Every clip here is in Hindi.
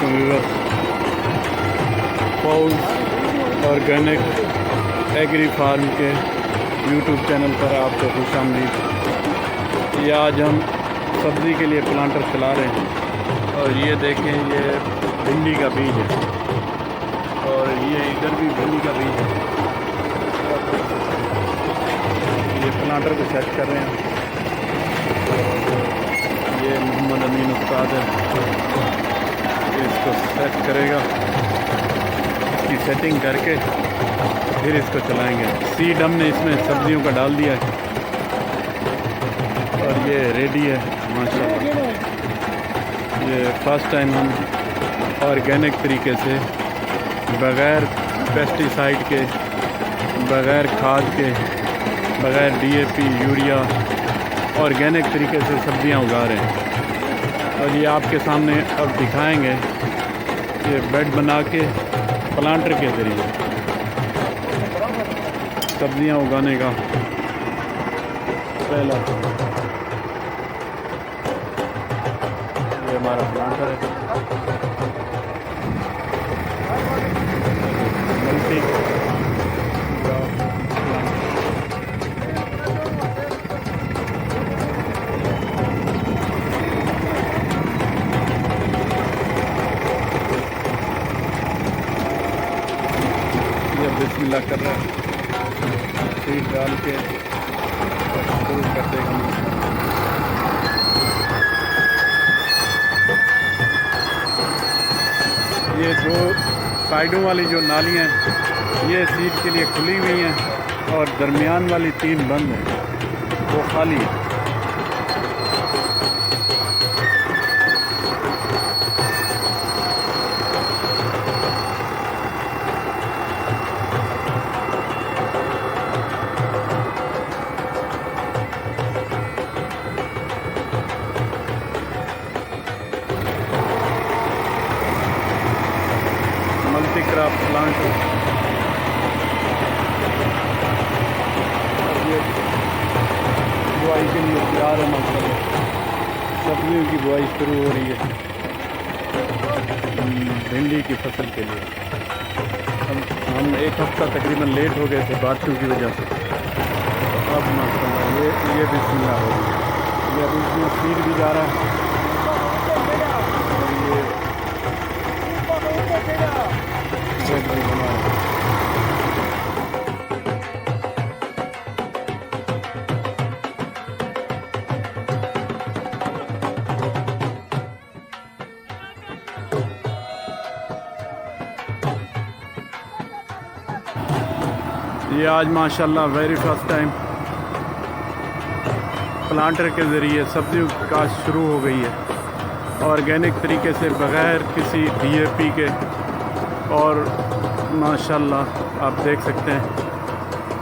वालेकुम व्यूअर्स, फौज ऑर्गेनिक एग्री फार्म के यूट्यूब चैनल पर आपको खुशामदीद। ये आज हम सब्ज़ी के लिए प्लांटर चला रहे हैं और ये देखें, ये भिंडी का बीज है और ये इधर भी भिंडी का बीज है। ये प्लांटर को सेट कर रहे हैं। ये मोहम्मद अमीन उस्ताद है, इसको सेट करेगा। इसकी सेटिंग करके फिर इसको चलाएंगे। सीड हमने इसमें सब्जियों का डाल दिया है और ये रेडी है माशाल्लाह। ये फर्स्ट टाइम हम ऑर्गेनिक तरीके से बग़ैर पेस्टिसाइड के, बग़ैर खाद के, बग़ैर DAP यूरिया ऑर्गेनिक तरीके से सब्जियां उगा रहे हैं। और ये आपके सामने अब दिखाएंगे कि बेड बना के प्लांटर के ज़रिए सब्जियां उगाने का पहला। ये हमारा प्लांटर है, मल्टी बिस्मिल्लाह कर रहा है। सीड डाल के शुरू कर देगा। ये दो साइडों वाली जो नालियाँ हैं ये सीड के लिए खुली हुई हैं और दरमियान वाली 3 बंद हैं, वो खाली है। मल्टी क्रॉप प्लांट ये बुआई के लिए तैयार है माशाल्लाह। सब्जियों की बुआई शुरू हो रही है भिंडी की फसल के लिए। हम 1 हफ्ता तकरीबन लेट हो गए थे बारिशों की वजह से। अब माशाल्लाह ये बिस्मिल्लाह हो गई है। ये अभी इसमें सीड भी जा रहा है और ये सेट भी बना है। ये आज माशाल्लाह वेरी फर्स्ट टाइम प्लांटर के ज़रिए सब्जियों की काश्त शुरू हो गई है ऑर्गेनिक तरीके से, बग़ैर किसी DAP के। और माशाल्लाह आप देख सकते हैं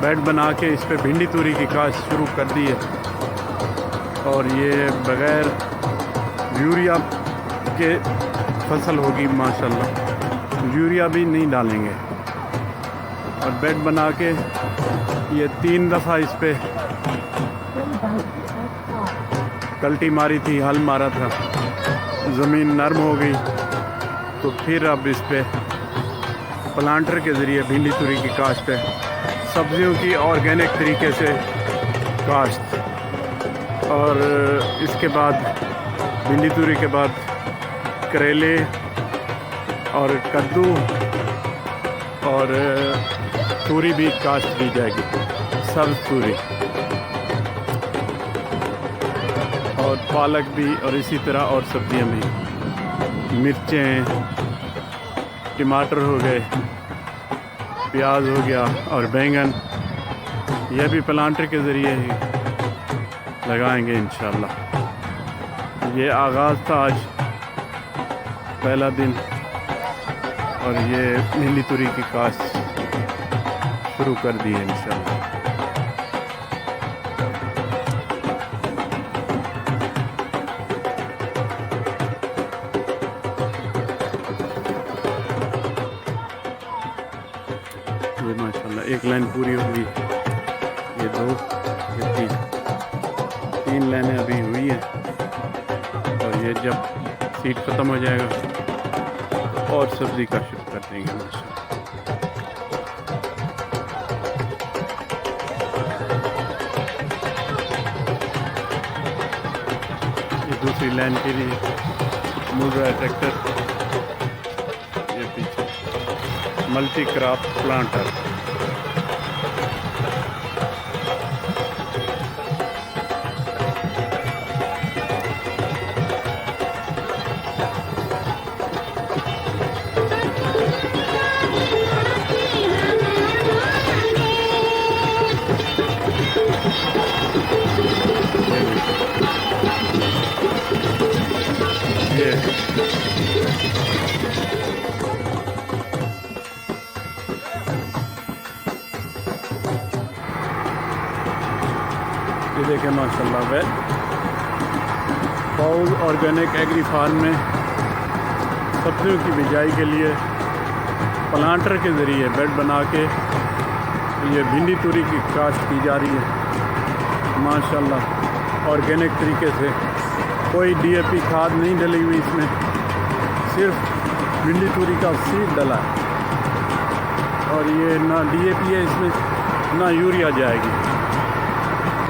बेड बना के इस पे भिंडी तूरी की काश्त शुरू कर दी है और ये बग़ैर यूरिया के फसल होगी माशाल्लाह। यूरिया भी नहीं डालेंगे और बेड बना के ये 3 दफ़ा इस पे कल्टी मारी थी, हल मारा था, ज़मीन नरम हो गई तो फिर अब इस पे प्लांटर के ज़रिए भिंडी तूरी की काश्त है। सब्जियों की ऑर्गेनिक तरीके से काश्त। और इसके बाद भिंडी तूरी के बाद करेले और कद्दू और तूरी भी काश्त दी जाएगी, सब्ज़ तूरी और पालक भी, और इसी तरह और सब्जियां भी, मिर्चें, टमाटर हो गए, प्याज हो गया और बैंगन। यह भी प्लांटर के ज़रिए ही लगाएंगे इंशाल्लाह। ये आगाज़ था आज, पहला दिन, और ये भिंडी तूरी की काश्त शुरू कर दी है इंशाल्लाह। ये माशाल्लाह एक लाइन पूरी हो गई, ये 2, ये 3 लाइनें अभी हुई हैं और ये जब सीट ख़त्म हो जाएगा और सब्ज़ी का शुरू कर देंगे माशाल्लाह। ये दूसरी लाइन के लिए मुड़ रहा है ट्रैक्टर। ये पीछे मल्टी क्रॉप प्लांटर। ये देखें माशाल्लाह वे फाउल ऑर्गेनिक एग्री फार्म में सब्जियों की बिजाई के लिए प्लांटर के ज़रिए बेड बना के ये भिंडी तूरी की काश्त की जा रही है माशाल्लाह ऑर्गेनिक तरीके से। कोई डीएपी खाद नहीं डली हुई इसमें, सिर्फ भिंडी तूरी का सीड डला है। और ये ना डीएपी है इसमें ना यूरिया जाएगी।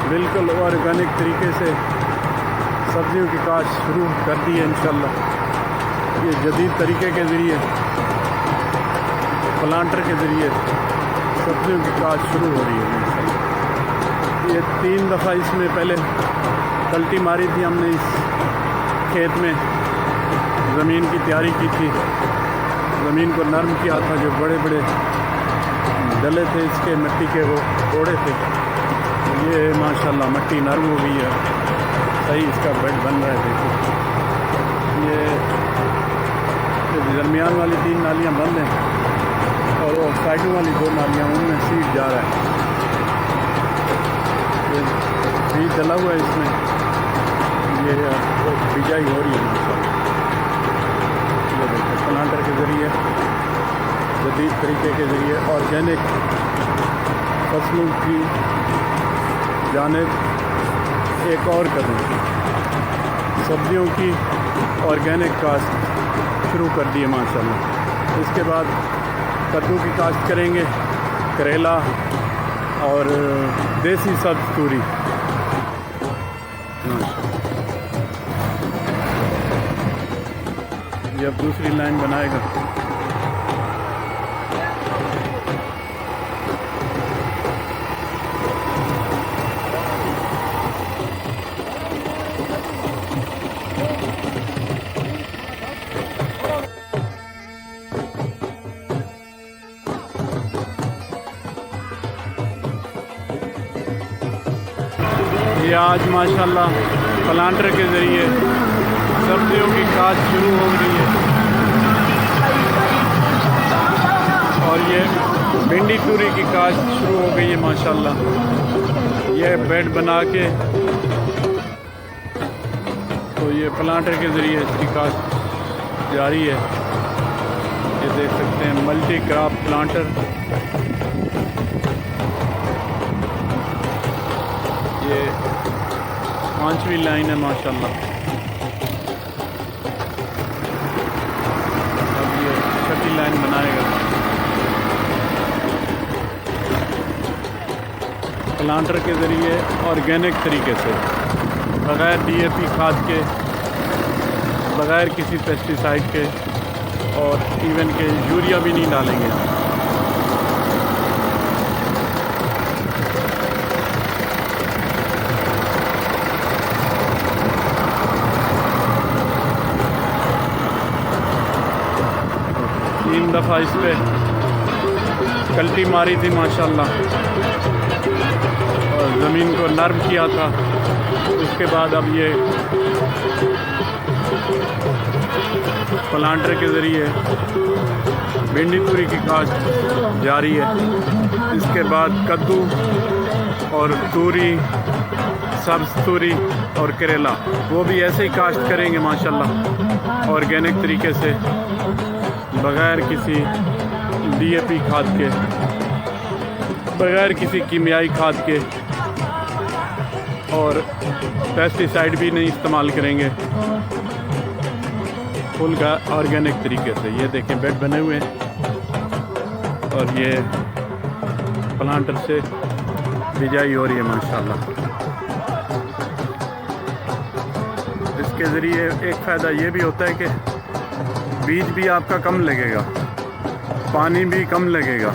बिल्कुल ऑर्गेनिक तरीके से सब्जियों की काश्त शुरू कर दी है इंशाल्लाह। ये जदीद तरीके के ज़रिए प्लांटर के ज़रिए सब्जियों की काश्त शुरू हो रही है इंशाल्लाह। ये 3 दफ़ा इसमें पहले कल्टी मारी थी हमने। इस खेत में ज़मीन की तैयारी की थी, ज़मीन को नरम किया था। जो बड़े बड़े डले थे इसके मिट्टी के वो तोड़े थे। ये माशाल्लाह मट्टी नरम हो गई है, सही इसका बेड बन रहा है। देखो ये दरमियान वाली 3 नालियाँ बंद हैं और वो साइडों वाली 2 नालियाँ उनमें सीड जा रहा है। ये सीड डला हुआ है इसमें। ये बिजाई हो रही है माशाल्लाह। ये देखो प्लांटर के ज़रिए जदीद तरीके के ज़रिए ऑर्गेनिक फसलों की जानिब एक और कदम सब्जियों की ऑर्गेनिक काश्त शुरू कर दी है माशाल्लाह। इसके बाद कद्दू की काश्त करेंगे, करेला और देसी सब्ज़ तूरी। ये अब दूसरी लाइन बनाएगा। ये आज माशाल्लाह प्लांटर के ज़रिए सब्जियों की काश्त शुरू हो रही है। और ये भिंडी तूरी की काश्त शुरू हो गई है माशाल्लाह। ये बेड बना के तो ये प्लांटर के ज़रिए इसकी काश्त जारी है। ये देख सकते हैं मल्टी क्रॉप प्लांटर। ये 5वीं लाइन है माशाल्लाह। अब ये 6वीं लाइन बनाएगा। प्लांटर के ज़रिए ऑर्गेनिक तरीके से बग़ैर डीएपी खाद के, बग़ैर किसी पेस्टिसाइड के और इवन के यूरिया भी नहीं डालेंगे। तीन दफ़ा इस पर कल्टी मारी थी माशाल्लाह और ज़मीन को नरम किया था। उसके बाद अब ये प्लांटर के ज़रिए भिंडी तूरी की काश्त जारी है। इसके बाद कद्दू और तूरी, सब्ज़ तूरी और करेला वो भी ऐसे ही काश्त करेंगे माशाल्लाह ऑर्गेनिक तरीके से, बग़ैर किसी डीएपी खाद के, बग़ैर किसी कीमियाई खाद के और पेस्टिसाइड भी नहीं इस्तेमाल करेंगे। फुल ऑर्गेनिक तरीके से। ये देखें बेड बने हुए हैं और ये प्लांटर से बिजाई हो रही है माशाल्लाह। इसके ज़रिए एक फ़ायदा ये भी होता है कि बीज भी आपका कम लगेगा, पानी भी कम लगेगा,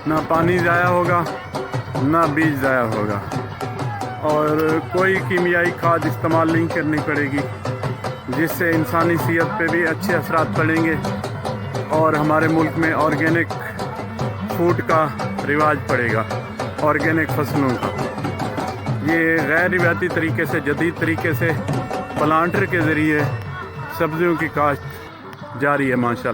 ना पानी ज़ाया होगा ना बीज ज़ाया होगा, और कोई कीमियाई खाद इस्तेमाल नहीं करनी पड़ेगी, जिससे इंसानी सेहत पे भी अच्छे असरात पड़ेंगे और हमारे मुल्क में ऑर्गेनिक फूड का रिवाज पड़ेगा, ऑर्गेनिक फसलों का। ये गैर रिवायती तरीके से, जदीद तरीके से प्लांटर के ज़रिए सब्ज़ियों की काश्त जारी है माशाल्लाह।